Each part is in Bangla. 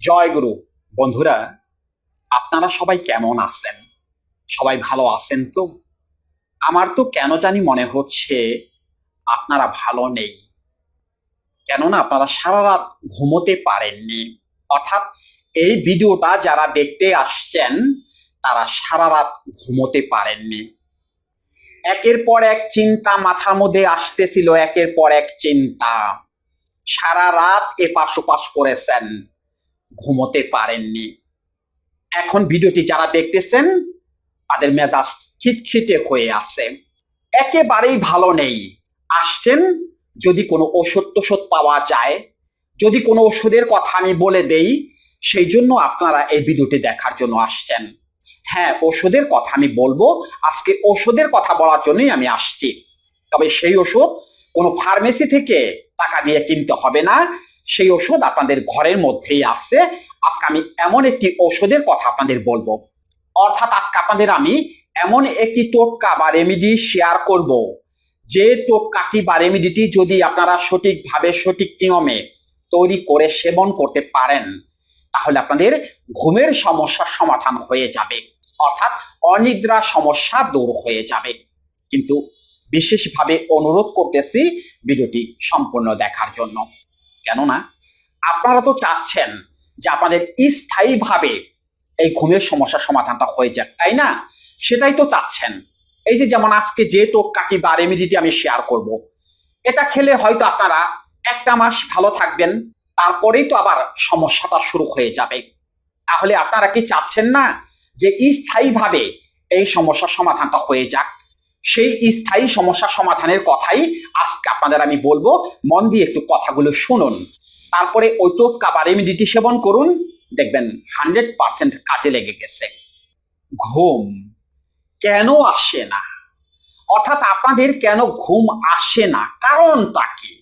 জয় গুরু। বন্ধুরা, আপনারা সবাই কেমন আছেন? সবাই ভালো আছেন তো? আমার তো কেন জানি মনে হচ্ছে আপনারা ভালো নেই। কেননা আপনারা সারা রাত ঘুমোতে পারেননি। অর্থাৎ এই ভিডিওটা যারা দেখতে আসছেন তারা সারা রাত ঘুমোতে পারেননি। একের পর এক চিন্তা মাথার মধ্যে আসতেছিল, একের পর এক চিন্তা। সারা রাত এপাশ ওপাশ করেছেন, ঘুমোতে পারেননি। এখন ভিডিওটি যারা দেখতেছেন তাদের মেজাজ খিটখিটে হয়ে আছে, একেবারেই ভালো নেই। আসছেন যদি কোনো ওষুধ টোষুধ পাওয়া যায়, যদি কোনো ওষুধের কথা আমি বলে দেই, সেই জন্য আপনারা এই ভিডিওটি দেখার জন্য আসছেন। হ্যাঁ, ওষুধের কথা আমি বলবো। আজকে ওষুধের কথা বলার জন্যই আমি আসছি। তবে সেই ওষুধ কোনো ফার্মেসি থেকে টাকা দিয়ে কিনতে হবে না, সেই ওষুধ আপনাদের ঘরের মধ্যেই আছে। আজকে আমি এমন একটি ওষুধের কথা আপনাদের বলবো। অর্থাৎ আজকে আপনাদের আমি এমন একটি টোটকা বা রেমেডি শেয়ার করব, যে টোটকাটি বা রেমেডিটি যদি আপনারা সঠিকভাবে সঠিক নিয়মে তৈরি করে সেবন করতে পারেন, তাহলে আপনাদের ঘুমের সমস্যার সমাধান হয়ে যাবে। অর্থাৎ অনিদ্রা সমস্যা দূর হয়ে যাবে। কিন্তু বিশেষভাবে অনুরোধ করতেছি ভিডিওটি সম্পূর্ণ দেখার জন্য। কেননা আপনারা তো চাচ্ছেন যে আপনাদের স্থায়ীভাবে এই ঘুমের সমস্যার সমাধানটা হয়ে যাক, তাই না? সেটাই তো চাচ্ছেন। এই যে যেমন আজকে যে টোটকাটি বা রেমেডিটি আমি শেয়ার করব, এটা খেলে হয়তো আপনারা একটা মাস ভালো থাকবেন, তারপরেই তো আবার সমস্যাটা শুরু হয়ে যাবে। তাহলে আপনারা কি চাচ্ছেন না যে স্থায়ীভাবে এই সমস্যার সমাধানটা হয়ে যাক? সেই স্থায়ী সমস্যা সমাধানের কথাই আজকে আপনাদের আমি বলবো। মন দিয়ে একটু কথাগুলো শুনুন, তারপরে ওই টোটকা বা রেমেডিটি সেবন করুন, দেখবেন 100% কাজে লেগে গেছে। ঘুম কেন আসে না? অর্থাৎ আপনাদের কেন ঘুম আসে না, কারণটা কি?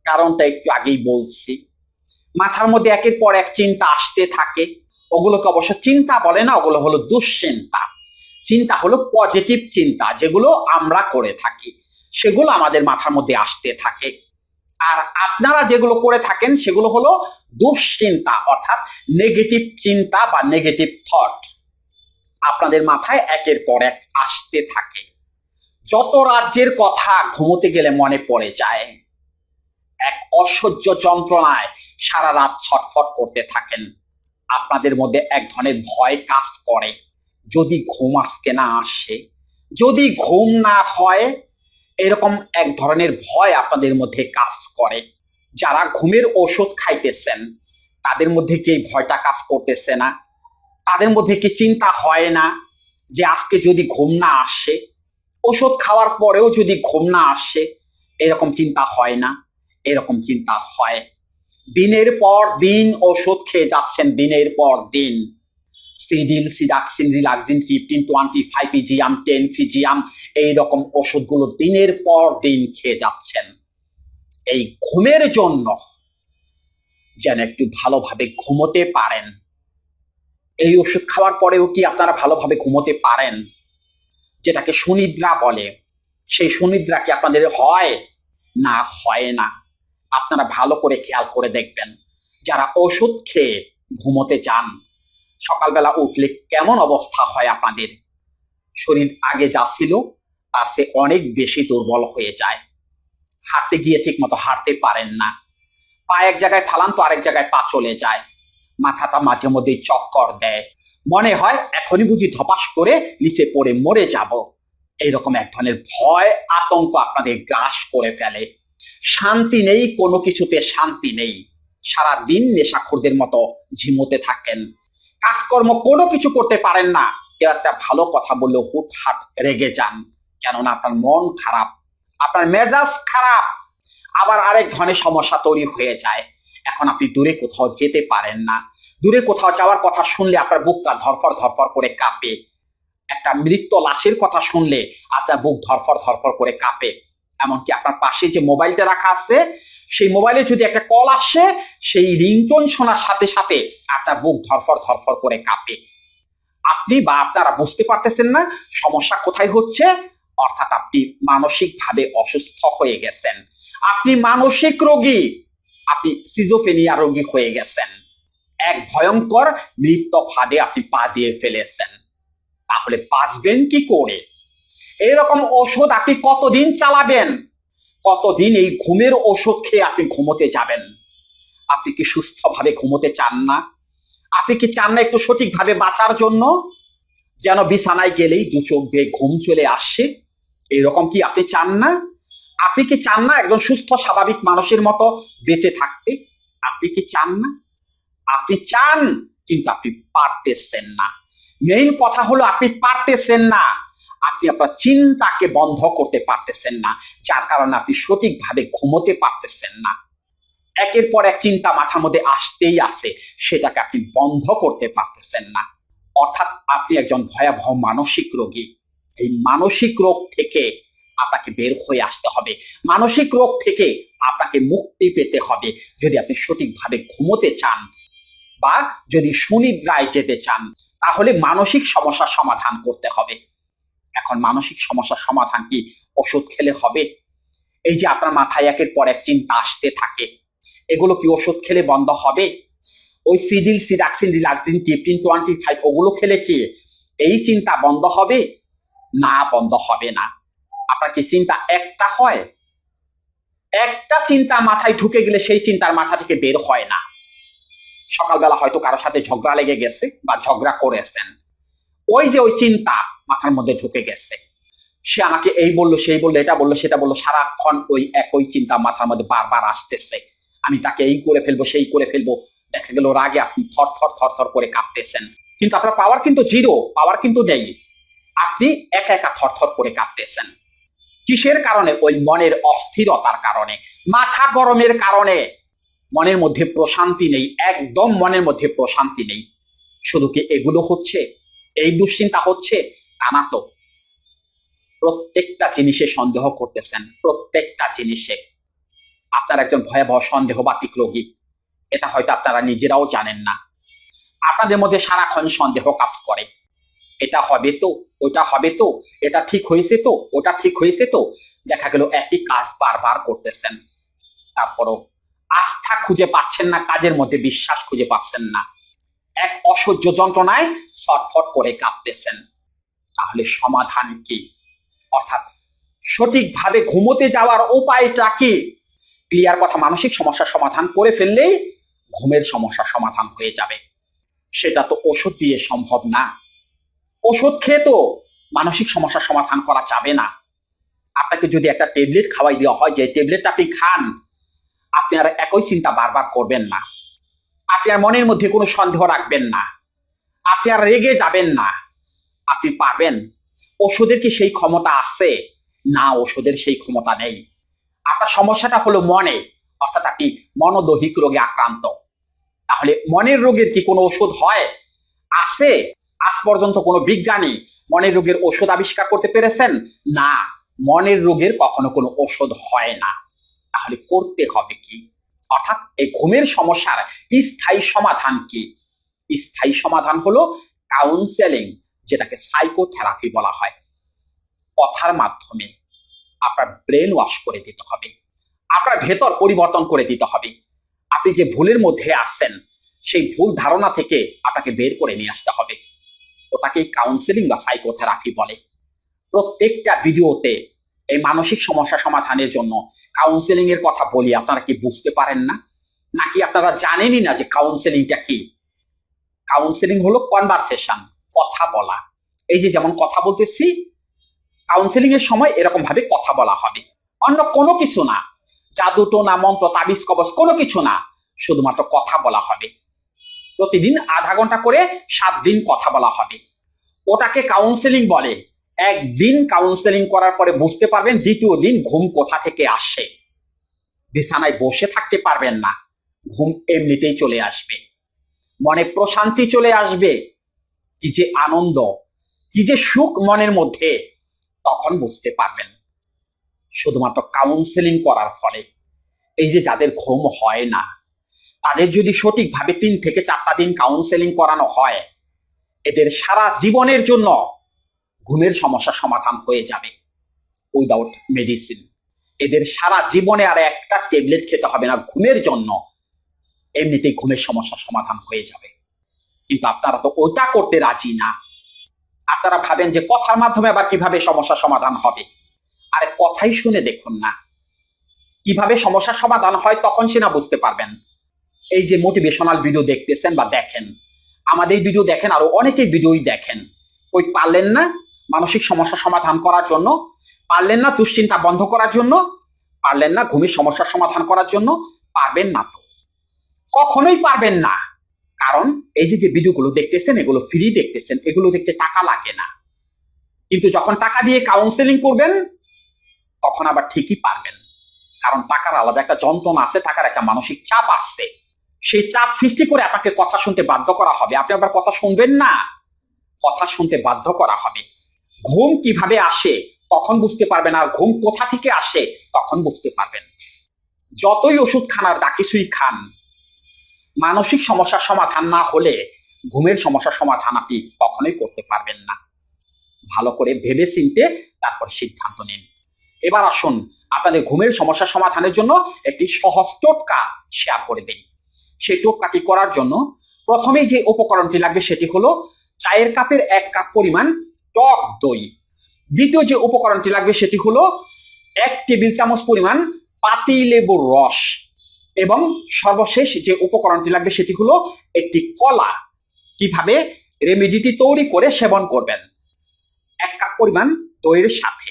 কারণটা একটু আগেই বলছি। মাথার মধ্যে একের পর এক চিন্তা আসতে থাকে। ওগুলোকে অবশ্য চিন্তা বলে না, ওগুলো হলো দুশ্চিন্তা। চিন্তা হলো পজিটিভ চিন্তা, যেগুলো আমরা করে থাকি, সেগুলো আমাদের মাথার মধ্যে আসতে থাকে। আর আপনারা যেগুলো করে থাকেন সেগুলো হলো দুশ্চিন্তা, অর্থাৎ নেগেটিভ চিন্তা বা নেগেটিভ থট আপনাদের মাথায় একের পর এক আসতে থাকে। যত রাজ্যের কথা ঘুমোতে গেলে মনে পড়ে যায়। এক অসহ্য যন্ত্রণায় সারা রাত ছটফট করতে থাকেন। আপনাদের মধ্যে এক ধরনের ভয় কাজ করে, যদি ঘুম আজকে না আসে, যদি ঘুম না হয়, এরকম এক ধরনের ভয় আপনাদের মধ্যে কাজ করে। যারা ঘুমের ওষুধ খাইতেছেন তাদের মধ্যে কি এই ভয়টা কাজ করতেছে না? তাদের মধ্যে কি চিন্তা হয় না যে আজকে যদি ঘুম না আসে, ওষুধ খাওয়ার পরেও যদি ঘুম না আসে? এরকম চিন্তা হয় না? এরকম চিন্তা হয়। দিনের পর দিন ওষুধ খেয়ে যাচ্ছেন, দিনের পর দিন। সিডিল, সিডাক্সিন, রিলাক্সিন, 15, 25 ইজিয়াম, 10 ফিজিয়াম, এইরকম ওষুধগুলো দিনের পর দিন খেয়ে যাচ্ছেন এই ঘুমের জন্য, যেন একটু ভালোভাবে ঘুমোতে পারেন। এই ওষুধ খাওয়ার পরেও কি আপনারা ভালোভাবে ঘুমোতে পারেন? যেটাকে সুনিদ্রা বলে, সেই সুনিদ্রা কি আপনাদের হয়? না, হয় না। আপনারা ভালো করে খেয়াল করে দেখবেন, যারা ওষুধ খেয়ে ঘুমোতে যান, সকালবেলা উঠলে কেমন অবস্থা হয় আপনাদের? শরীর আগে যা ছিল তার চেয়ে অনেক বেশি দুর্বল হয়ে যায়। হাঁটতে গিয়ে ঠিক মতো হাঁটতে পারেন না। পা এক জায়গায় ফালান তো আরেক জায়গায় পা চলে যায়। মাথাটা মাঝে মধ্যেই চক্কর দেয়। মনে হয় এখনই বুঝি ধপাস করে নিচে পড়ে মরে যাব। এইরকম এক ধরনের ভয় আতঙ্ক আপনাদের গ্রাস করে ফেলে। শান্তি নেই, কোনো কিছুতে শান্তি নেই। সারাদিন নেশাখোরদের মতো ঝিমোতে থাকেন। কাজকর্ম কোনো কিছু করতে পারেন না। কেউ একটা ভালো কথা বললেও হুটহাট রেগে যান, কেননা আপনার মন খারাপ, আপনার মেজাজ খারাপ। আবার আরেক ধরনের সমস্যা তৈরি হয়ে যায়। এখন আপনি দূরে কোথাও যেতে পারেন না। দূরে কোথাও যাওয়ার কথা শুনলে আপনার বুকটা ধরফর ধরফর করে কাঁপে। একটা মৃত লাশের কথা শুনলে আপনার বুক ধরফর ধরফর করে কাঁপে। এমনকি আপনার পাশে যে মোবাইলটা রাখা আছে, সেই মোবাইলে যদি একটা কল আসে, সেই রিংটোন শোনার সাথে সাথে আপনার বুক ধরফর ধরফর করে কাঁপে। আপনি বা আপনারা বুঝতে পারতেছেন না সমস্যা কোথায় হচ্ছে। অর্থাৎ আপনি মানসিকভাবে অসুস্থ হয়ে গেছেন, আপনি মানসিক রোগী। আপনি সিজোফেনিয়া রোগী হয়ে গেছেন, এক ভয়ঙ্কর মৃত্যু ফাঁদে আপনি পা দিয়ে ফেলেছেন, তাহলে বাঁচবেন কি করে? এরকম ওষুধ আপনি কতদিন চালাবেন? কতদিন এই ঘুমের ওষুধ খেয়ে আপনি ঘুমোতে যাবেন? আপনি কি সুস্থভাবে ঘুমোতে চান না? আপনি কি চান না একটু সঠিকভাবে বাঁচার জন্য, যেন বিছানায় গেলেই দু চোখ বেয়ে ঘুম চলে আসে? এরকম কি আপনি চান না? আপনি কি চান না একজন সুস্থ স্বাভাবিক মানুষের মতো বেঁচে থাকতে? আপনি কি চান না? আপনি চান, কিন্তু আপনি পারতেছেন না। মেইন কথা হলো আপনি পারতেছেন না। আপনি আপনার চিন্তাকে বন্ধ করতে পারতেছেন না, যার কারণে আপনি সঠিকভাবে ঘুমোতে পারতেছেন না। একের পর এক চিন্তা মাথার মধ্যে আসতেই আছে, সেটাকে আপনি বন্ধ করতে পারতেছেন না। অর্থাৎ আপনি একজন ভয়াবহ মানসিক রোগী। এই মানসিক রোগ থেকে আপনাকে বের হয়ে আসতে হবে। মানসিক রোগ থেকে আপনাকে মুক্তি পেতে হবে যদি আপনি সঠিকভাবে ঘুমোতে চান, বা যদি সুনিদ্রায় যেতে চান, তাহলে মানসিক সমস্যার সমাধান করতে হবে। এখন মানসিক সমস্যার সমাধান কি ওষুধ খেলে হবে? এই যে আপনার মাথায় একের পর এক চিন্তা আসতে থাকে, এগুলো কি ওষুধ খেলে বন্ধ হবে? ওই সিডিল, সিডাক্সিন, রিলাক্সিন, টিপটিন 25 ওগুলো খেলে কি এই চিন্তা বন্ধ হবে? না, বন্ধ হবে না। আপনার কি চিন্তা একটা হয়? একটা চিন্তা মাথায় ঢুকে গেলে সেই চিন্তার মাথা থেকে বের হয় না। সকালবেলা হয়তো কারোর সাথে ঝগড়া লেগে গেছে বা ঝগড়া করেছেন, ওই যে ওই চিন্তা মাথার মধ্যে ঢুকে গেছে, সে আমাকে এই বললো, সেই বললো, এটা বললো, সেটা বললো, সারাক্ষণ ওই একই চিন্তা মাথার মধ্যে বারবার আসতেছে। আমি তাকে এই করে ফেলবো, সেই করে ফেলবো। দেখা গেল রাগে আপনি থর করে কাঁপতেছেন, কিন্তু আপনার পাওয়ার কিন্তু জিরো, পাওয়ার কিন্তু নেই। আপনি একা একা থর করে কাঁপতেছেন। কিসের কারণে? ওই মনের অস্থিরতার কারণে, মাথা গরমের কারণে। মনের মধ্যে প্রশান্তি নেই, একদম মনের মধ্যে প্রশান্তি নেই। শুধু কি এগুলো হচ্ছে, এই দুশ্চিন্তা হচ্ছে? তা না তো। প্রত্যেকটা জিনিসে সন্দেহ করতেছেন, প্রত্যেকটা জিনিসে। আপনার একজন ভয়াবহ সন্দেহবাতিক রোগী, এটা হয়তো আপনারা নিজেরাও জানেন না। আপনাদের মধ্যে সারাক্ষণ সন্দেহ কাজ করে, এটা হবে তো, ওটা হবে তো, এটা ঠিক হয়েছে তো, ওটা ঠিক হয়েছে তো। দেখা গেল একই কাজ বারবার করতেছেন, তারপরও আস্থা খুঁজে পাচ্ছেন না, কাজের মধ্যে বিশ্বাস খুঁজে পাচ্ছেন না, এক অসহ্য যন্ত্রণায় ছটফট করে কাঁপতেছেন। তাহলে সমাধান কি? অর্থাৎ সঠিকভাবে ঘুমোতে যাওয়ার উপায়টা কি? ক্লিয়ার কথা, মানসিক সমস্যার সমাধান করে ফেললেই ঘুমের সমস্যার সমাধান হয়ে যাবে। সেটা তো ওষুধ দিয়ে সম্ভব না। ওষুধ খেয়ে তো মানসিক সমস্যার সমাধান করা যাবে না। আপনাকে যদি একটা ট্যাবলেট খাওয়াই দেওয়া হয়, যে ট্যাবলেটটা আপনি খান, আপনি আর একই চিন্তা বারবার করবেন না, আপনি আর মনের মধ্যে কোনো সন্দেহ রাখবেন না, আপনি আর রেগে যাবেন না। আপনি পারবেন? ওষুধের কি সেই ক্ষমতা আছে? না, ওষুধের সেই ক্ষমতা নেই। আপনার সমস্যাটা হলো মনে, অর্থাৎ আপনি মনোদৈহিক রোগে আক্রান্ত। তাহলে মনের রোগের কি কোনো ওষুধ হয়? আছে? আজ পর্যন্ত কোনো বিজ্ঞানী মনের রোগের ওষুধ আবিষ্কার করতে পেরেছেন? না, মনের রোগের কখনো কোনো ওষুধ হয় না। তাহলে করতে হবে কি? অর্থাৎ এই ঘুমের সমস্যার স্থায়ী সমাধান কি? স্থায়ী সমাধান হলো কাউন্সেলিং, যেটাকে সাইকোথেরাপি বলা হয়। কথার মাধ্যমে আপনার ব্রেন ওয়াশ করে দিতে হবে, আপনার ভেতর পরিবর্তন করে দিতে হবে। আপনি যে ভুলের মধ্যে আছেন, সেই ভুল ধারণা থেকে আপনাকে বের করে নিয়ে আসতে হবে। ওটাকেই কাউন্সেলিং বা সাইকোথেরাপি বলে। প্রত্যেকটা ভিডিওতে এই মানসিক সমস্যা সমাধানের জন্য কাউন্সেলিং এর কথা বলি, আপনারা কি বুঝতে পারেন না? নাকি আপনারা জানেনই না যে কাউন্সেলিংটা কি? কাউন্সেলিং হলো কনভারসেশন, কথা বলা। এই যে যেমন কথা বলতেছি, কাউন্সেলিং এর সময় এরকম ভাবে কথা বলা হবে, অন্য কোনো কিছু না। জাদু টোনা মন্ত্র তাবিজ কবজ কোনো কিছু না, শুধুমাত্র কথা বলা হবে। প্রতিদিন আধা ঘন্টা করে 7 দিন কথা বলা হবে। ওটাকে কাউন্সেলিং বলে। একদিন কাউন্সেলিং করার পরে বুঝতে পারবেন দ্বিতীয় দিন ঘুম কোথা থেকে আসে। বিছানায় বসে থাকতে পারবেন না, ঘুম এমনিতেই চলে আসবে, মনে প্রশান্তি চলে আসবে, কি যে আনন্দ, কি যে সুখ মনের মধ্যে, তখন বুঝতে পারবেন শুধুমাত্র কাউন্সেলিং করার ফলে। এই যে যাদের ঘুম হয় না, তাদের যদি সঠিকভাবে 3 থেকে 4টা দিন কাউন্সেলিং করানো হয়, এদের সারা জীবনের জন্য ঘুমের সমস্যা সমাধান হয়ে যাবে উইদাউট মেডিসিন। এদের সারা জীবনে আর একটা ট্যাবলেট খেতে হবে না ঘুমের জন্য, এমনিতেই ঘুমের সমস্যার সমাধান হয়ে যাবে। কিন্তু আপনারা তো ওটা করতে রাজি না। আপনারা ভাবেন যে কথার মাধ্যমে আবার কিভাবে সমস্যার সমাধান হবে। আরে কথাই শুনে দেখুন না, কিভাবে সমস্যার সমাধান হয় তখন সে না বুঝতে পারবেন। এই যে মোটিভেশনাল ভিডিও দেখতেছেন বা দেখেন, আমাদের ভিডিও দেখেন, আরো অনেকেই ভিডিওই দেখেন, ওই পারলেন না মানসিক সমস্যা সমাধান করার জন্য, পারলেন না দুশ্চিন্তা বন্ধ করার জন্য, পারলেন না ঘুমের সমস্যার সমাধান করার জন্য, পারবেন না তো, কখনোই পারবেন না। কারণ এই যে ভিডিওগুলো দেখতেছেন এগুলো ফ্রি দেখতেছেন, এগুলো দেখতে টাকা লাগে না। কিন্তু যখন টাকা দিয়ে কাউন্সেলিং করবেন তখন আবার ঠিকই পারবেন। কারণ টাকার আলাদা একটা যন্ত্রণা আছে, টাকার একটা মানসিক চাপ আসছে, সেই চাপ সৃষ্টি করে আপনাকে কথা শুনতে বাধ্য করা হবে। আপনি আবার কথা শুনবেন না, কথা শুনতে বাধ্য করা হবে। ঘুম কিভাবে আসে তখন বুঝতে পারবেন, আর ঘুম কোথা থেকে আসে তখন বুঝতে পারবেন। যতই ওষুধ খান আর যা কিছুই খান, মানসিক সমস্যার সমাধান না হলে ঘুমের সমস্যার সমাধান আপনি কখনোই করতে পারবেন না। ভালো করে ভেবে চিন্তে তারপর সিদ্ধান্ত নিন। এবার আসুন আপনাদের ঘুমের সমস্যার সমাধানের জন্য একটি সহজ টোটকা শেয়ার করে দেই। সেই টোটকাটি করার জন্য প্রথমেই যে উপকরণটি লাগবে সেটি হলো চায়ের কাপের 1 কাপ পরিমাণ টক দই। দ্বিতীয় যে উপকরণটি লাগবে সেটি হলো 1 টেবিল চামচ পরিমাণ পাতি লেবুর রস। এবং সর্বশেষ যে উপকরণটি লাগবে সেটি হলো একটি কলা। কিভাবে রেমেডিটি তৈরি করে সেবন করবেন, 1 কাপ পরিমাণ দইয়ের সাথে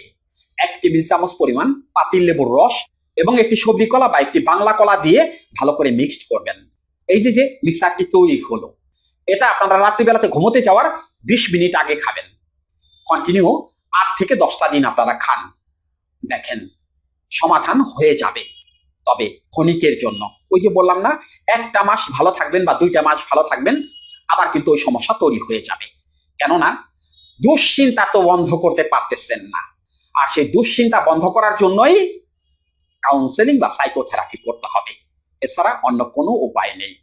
1 টেবিল চামচ পরিমাণ পাতিল লেবুর রস এবং একটি সবজি কলা বা একটি বাংলা কলা দিয়ে ভালো করে মিক্সড করবেন। এই যে মিক্সারটি তৈরি হলো, এটা আপনারা রাত্রিবেলাতে ঘুমোতে যাওয়ার 20 মিনিট আগে খাবেন। কন্টিনিউ 8 থেকে 10টা দিন আপনারা খান, দেখেন সমাধান হয়ে যাবে। তবে ক্ষণিকের জন্য, ওই যে বললাম না, 1টা মাস ভালো থাকবেন বা 2টা মাস ভালো থাকবেন, আবার কিন্তু ওই সমস্যা তৈরি হয়ে যাবে। কেননা দুশ্চিন্তা তো বন্ধ করতে পারতেছেন না, আর সেই দুশ্চিন্তা বন্ধ করার জন্যই কাউন্সেলিং বা সাইকোথেরাপি করতে হবে, এছাড়া অন্য কোনো উপায় নেই।